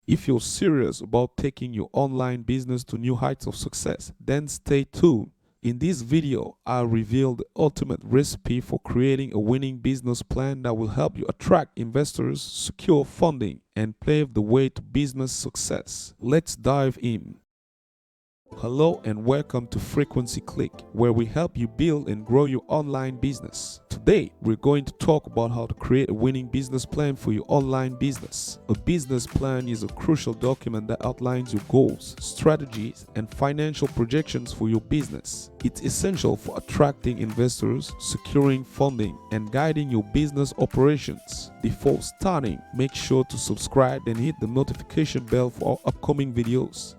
If you're serious about taking your online business to new heights of success, then stay tuned. In this video, I'll reveal the ultimate recipe for creating a winning business plan that will help you attract investors, secure funding, and pave the way to business success. Let's dive in. Hello and welcome to FrequencyClick, where we help you build and grow your online business. Today, we're going to talk about how to create a winning business plan for your online business. A business plan is a crucial document that outlines your goals, strategies, and financial projections for your business. It's essential for attracting investors, securing funding, and guiding your business operations. Before starting, make sure to subscribe and hit the notification bell for our upcoming videos.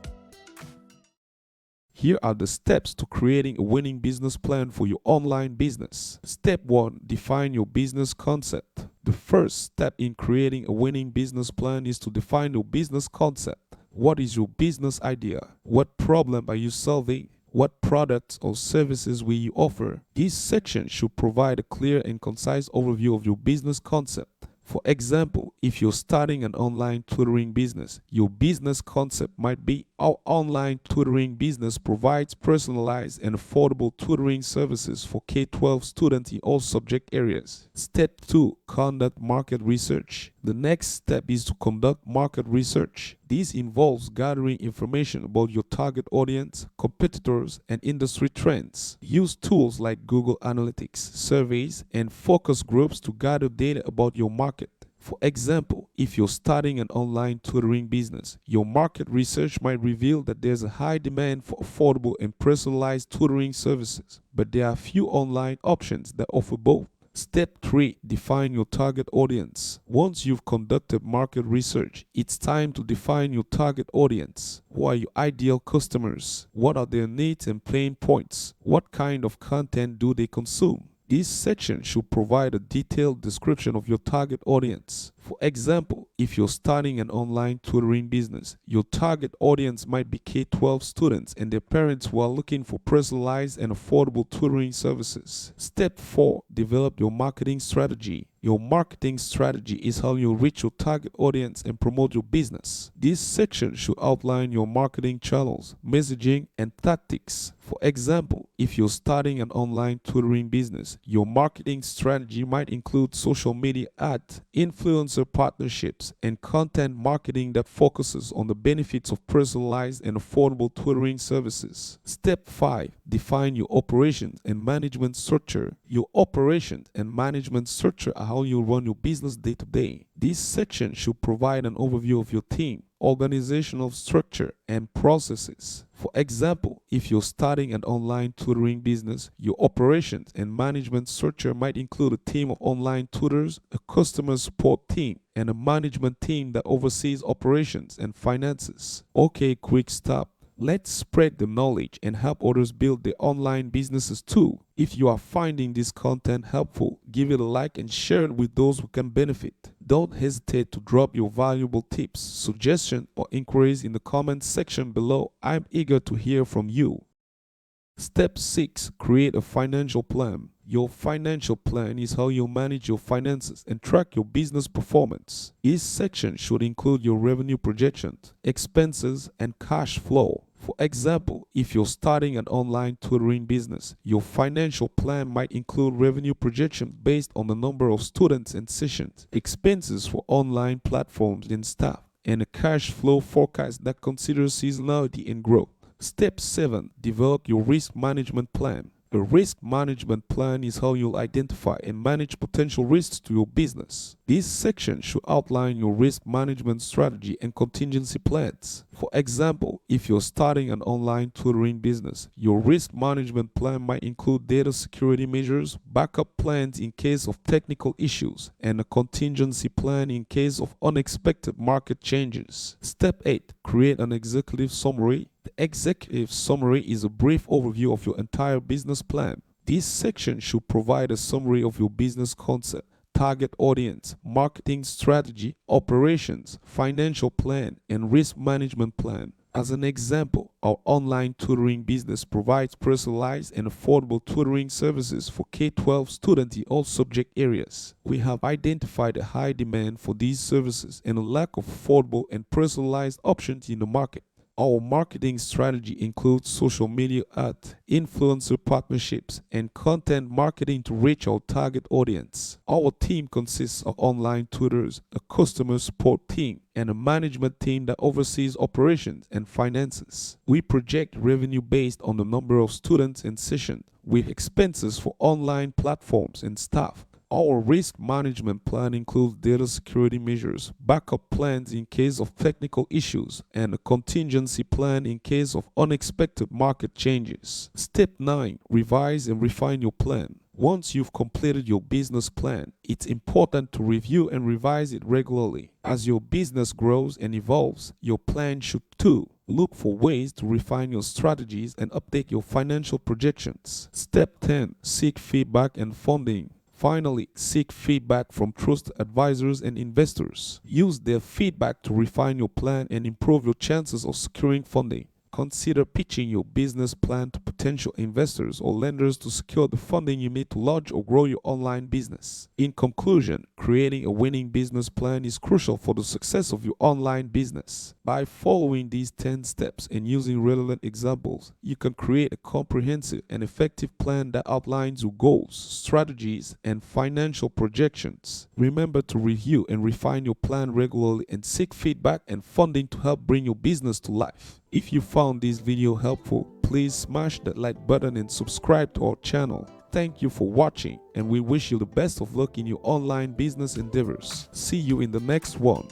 Here are the steps to creating a winning business plan for your online business. Step 1. Define your business concept. The first step in creating a winning business plan is to define your business concept. What is your business idea? What problem are you solving? What products or services will you offer? This section should provide a clear and concise overview of your business concept. For example, if you're starting an online tutoring business, your business concept might be our online tutoring business provides personalized and affordable tutoring services for K-12 students in all subject areas. Step 2. Conduct market research. The next step is to conduct market research. This involves gathering information about your target audience, competitors, and industry trends. Use tools like Google Analytics, surveys, and focus groups to gather data about your market. For example, if you're starting an online tutoring business, your market research might reveal that there's a high demand for affordable and personalized tutoring services, but there are few online options that offer both. Step 3. Define your target audience. Once you've conducted market research, it's time to define your target audience. Who are your ideal customers? What are their needs and pain points? What kind of content do they consume? This section should provide a detailed description of your target audience. For example, if you're starting an online tutoring business, your target audience might be K-12 students and their parents who are looking for personalized and affordable tutoring services. Step 4. Develop your marketing strategy. Your marketing strategy is how you reach your target audience and promote your business. This section should outline your marketing channels, messaging, and tactics. For example, if you're starting an online tutoring business, your marketing strategy might include social media ads, influencer partnerships, and content marketing that focuses on the benefits of personalized and affordable tutoring services. Step 5. Define your operations and management structure. Your operations and management structure are how you run your business day to day. This section should provide an overview of your team, organizational structure, and processes. For example, if you're starting an online tutoring business, your operations and management structure might include a team of online tutors, a customer support team, and a management team that oversees operations and finances. Okay, quick stop. Let's spread the knowledge and help others build their online businesses too. If you are finding this content helpful, give it a like and share it with those who can benefit. Don't hesitate to drop your valuable tips, suggestions, or inquiries in the comments section below. I'm eager to hear from you. Step 6. Create a financial plan. Your financial plan is how you manage your finances and track your business performance. Each section should include your revenue projections, expenses, and cash flow. For example, if you're starting an online tutoring business, your financial plan might include revenue projections based on the number of students and sessions, expenses for online platforms and staff, and a cash flow forecast that considers seasonality and growth. Step 7. Develop your risk management plan. A risk management plan is how you'll identify and manage potential risks to your business. This section should outline your risk management strategy and contingency plans. For example, if you're starting an online tutoring business, your risk management plan might include data security measures, backup plans in case of technical issues, and a contingency plan in case of unexpected market changes. Step 8. Create an executive summary. The executive summary is a brief overview of your entire business plan. This section should provide a summary of your business concept, target audience, marketing strategy, operations, financial plan, and risk management plan. As an example, Our online tutoring business provides personalized and affordable tutoring services for K-12 students in all subject areas. We have identified a high demand for these services and a lack of affordable and personalized options in the market. Our marketing strategy includes social media ads, influencer partnerships, and content marketing to reach our target audience. Our team consists of online tutors, a customer support team, and a management team that oversees operations and finances. We project revenue based on the number of students and sessions, with expenses for online platforms and staff. Our risk management plan includes data security measures, backup plans in case of technical issues, and a contingency plan in case of unexpected market changes. Step 9. Revise and refine your plan. Once you've completed your business plan, it's important to review and revise it regularly. As your business grows and evolves, your plan should too. Look for ways to refine your strategies and update your financial projections. Step 10. Seek feedback and funding. Finally, seek feedback from trusted advisors and investors. Use their feedback to refine your plan and improve your chances of securing funding. Consider pitching your business plan to potential investors or lenders to secure the funding you need to launch or grow your online business. In conclusion, creating a winning business plan is crucial for the success of your online business. By following these 10 steps and using relevant examples, you can create a comprehensive and effective plan that outlines your goals, strategies, and financial projections. Remember to review and refine your plan regularly and seek feedback and funding to help bring your business to life. If you found this video helpful, please smash that like button and subscribe to our channel. Thank you for watching, and we wish you the best of luck in your online business endeavors. See you in the next one.